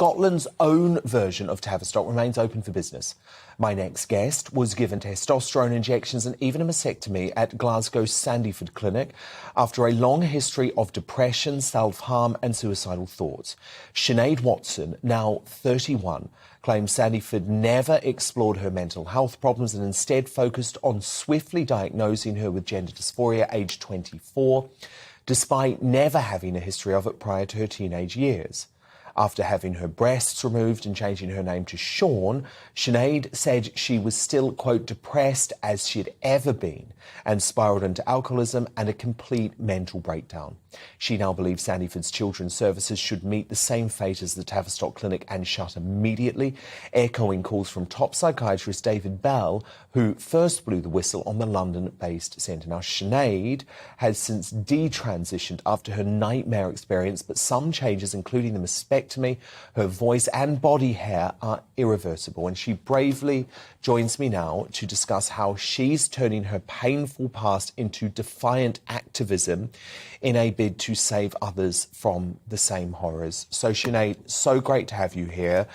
Scotland's own version of Tavistock remains open for business. My next guest was given testosterone injections and even a mastectomy at Glasgow Sandyford Clinic after a long history of depression, self-harm and suicidal thoughts. Sinead Watson, now 31, claims Sandyford never explored her mental health problems and instead focused on swiftly diagnosing her with gender dysphoria aged 24, despite never having a history of it prior to her teenage years. After having her breasts removed and changing her name to Sean, Sinead said she was still, quote, depressed as she'd ever been and spiralled into alcoholism and a complete mental breakdown. She now believes Sandyford's Children's Services should meet the same fate as the Tavistock Clinic and shut immediately, echoing calls from top psychiatrist David Bell, who first blew the whistle on the London-based centre. Now, Sinead has since detransitioned after her nightmare experience, but some changes, including the mastektomi, her voice and body hair are irreversible. And she bravely joins me now to discuss how she's turning her painful past into defiant activism in a bid to save others from the same horrors. So, Sinead, so great to have you here.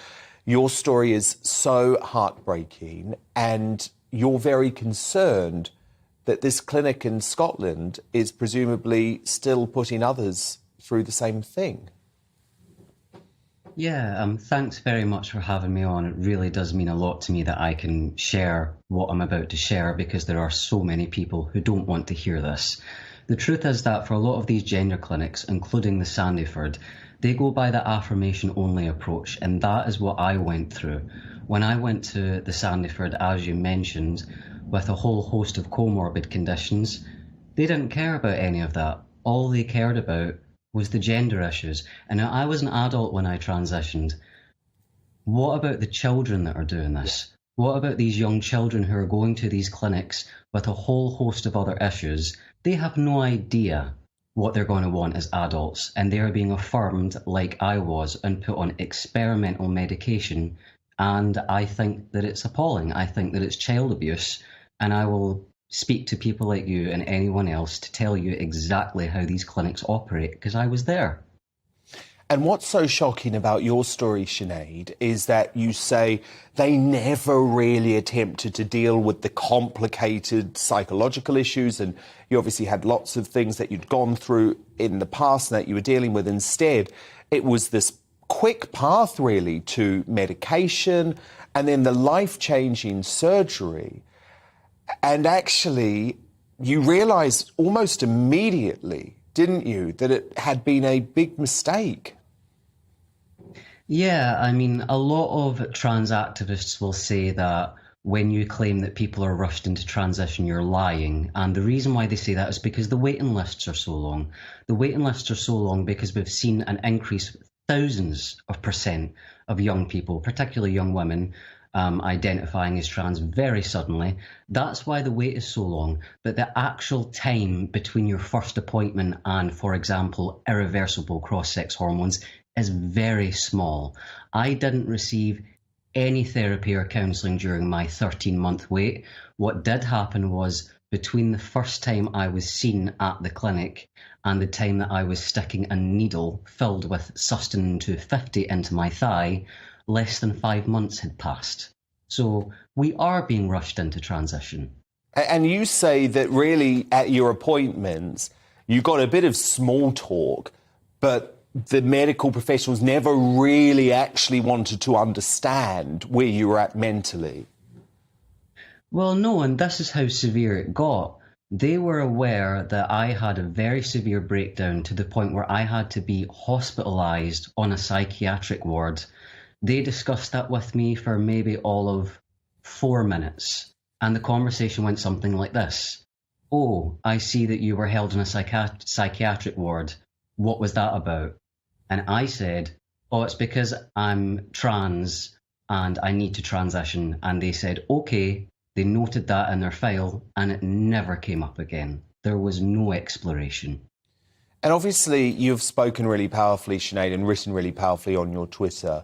Your story is so heartbreaking, and you're very concerned that this clinic in Scotland is presumably still putting others through the same thing. Yeah, thanks very much for having me on. It really does mean a lot to me that I can share what I'm about to share, because there are so many people who don't want to hear this. The truth is that for a lot of these gender clinics, including the Sandyford, they go by the affirmation-only approach, and that is what I went through. When I went to the Sandyford, as you mentioned, with a whole host of comorbid conditions, they didn't care about any of that. All they cared about was the gender issues. And now, I was an adult when I transitioned. What about the children that are doing this? What about these young children who are going to these clinics with a whole host of other issues? They have no idea what they're going to want as adults, and they are being affirmed, like I was, and put on experimental medication. And I think that it's appalling. I think that it's child abuse, and I will speak to people like you and anyone else to tell you exactly how these clinics operate, because I was there. And what's so shocking about your story, Sinead, is that you say they never really attempted to deal with the complicated psychological issues, and you obviously had lots of things that you'd gone through in the past and that you were dealing with. Instead, it was this quick path, really, to medication and then the life-changing surgery. And actually, you realised almost immediately, didn't you, that it had been a big mistake? Yeah, I mean, a lot of trans activists will say that when you claim that people are rushed into transition, you're lying. And the reason why they say that is because the waiting lists are so long. The waiting lists are so long because we've seen an increase, thousands of percent of young people, particularly young women, identifying as trans very suddenly. That's why the wait is so long. But the actual time between your first appointment and, for example, irreversible cross-sex hormones is very small. I didn't receive any therapy or counselling during my 13-month wait. What did happen was, between the first time I was seen at the clinic and the time that I was sticking a needle filled with Sustanon 250 into my thigh, less than 5 months had passed. So we are being rushed into transition. And you say that really at your appointments, you got a bit of small talk, but the medical professionals never really actually wanted to understand where you were at mentally. Well, no, and this is how severe it got. They were aware that I had a very severe breakdown to the point where I had to be hospitalised on a psychiatric ward. They discussed that with me for maybe all of 4 minutes, and the conversation went something like this. Oh, I see that you were held in a psychiatric ward. What was that about? And I said, oh, it's because I'm trans and I need to transition. And they said, okay. They noted that in their file, and it never came up again. There was no exploration. And obviously you've spoken really powerfully, Sinead, and written really powerfully on your Twitter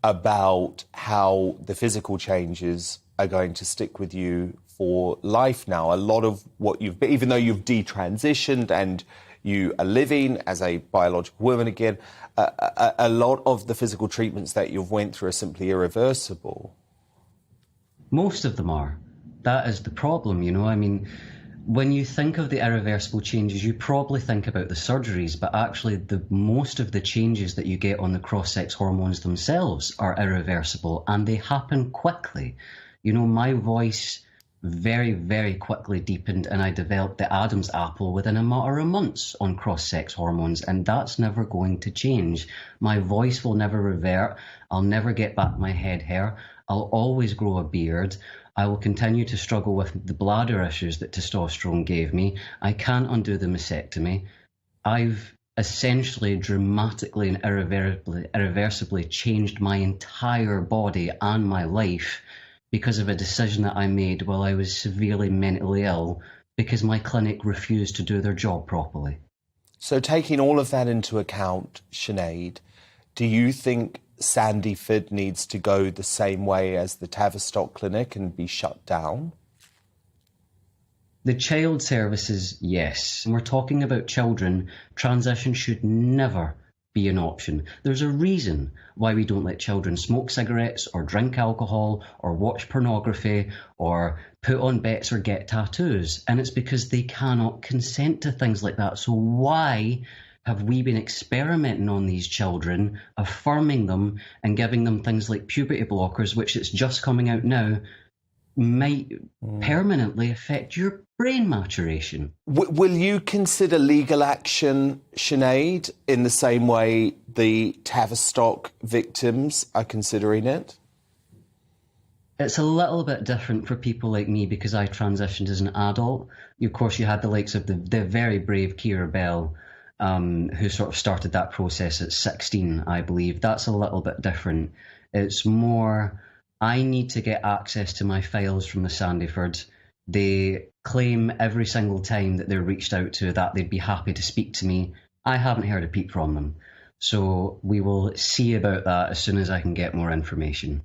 about how the physical changes are going to stick with you for life now. A lot of what you've, even though you've detransitioned and you are living as a biological woman again, a lot of the physical treatments that you've went through are simply irreversible. Most of them are. That is the problem, you know. I mean, when you think of the irreversible changes, you probably think about the surgeries, but actually most of the changes that you get on the cross-sex hormones themselves are irreversible, and they happen quickly. You know, my voice very, very quickly deepened, and I developed the Adam's apple within a matter of months on cross-sex hormones, and that's never going to change. My voice will never revert. I'll never get back my head hair. I'll always grow a beard. I will continue to struggle with the bladder issues that testosterone gave me. I can't undo the mastectomy. I've essentially dramatically and irreversibly changed my entire body and my life because of a decision that I made while I was severely mentally ill because my clinic refused to do their job properly. So taking all of that into account, Sinead, do you think Sandyford needs to go the same way as the Tavistock Clinic and be shut down? The child services, yes. When we're talking about children, transition should never be an option. There's a reason why we don't let children smoke cigarettes or drink alcohol or watch pornography or put on bets or get tattoos. And it's because they cannot consent to things like that. So why have we been experimenting on these children, affirming them and giving them things like puberty blockers, which it's just coming out now, might permanently affect your brain maturation? Will you consider legal action, Sinead, in the same way the Tavistock victims are considering it? It's a little bit different for people like me because I transitioned as an adult. Of course, you had the likes of the very brave Keira Bell, who sort of started that process at 16, I believe. That's a little bit different. It's more, I need to get access to my files from the Sandyfords. They claim every single time that they're reached out to that they'd be happy to speak to me. I haven't heard a peep from them. So we will see about that as soon as I can get more information.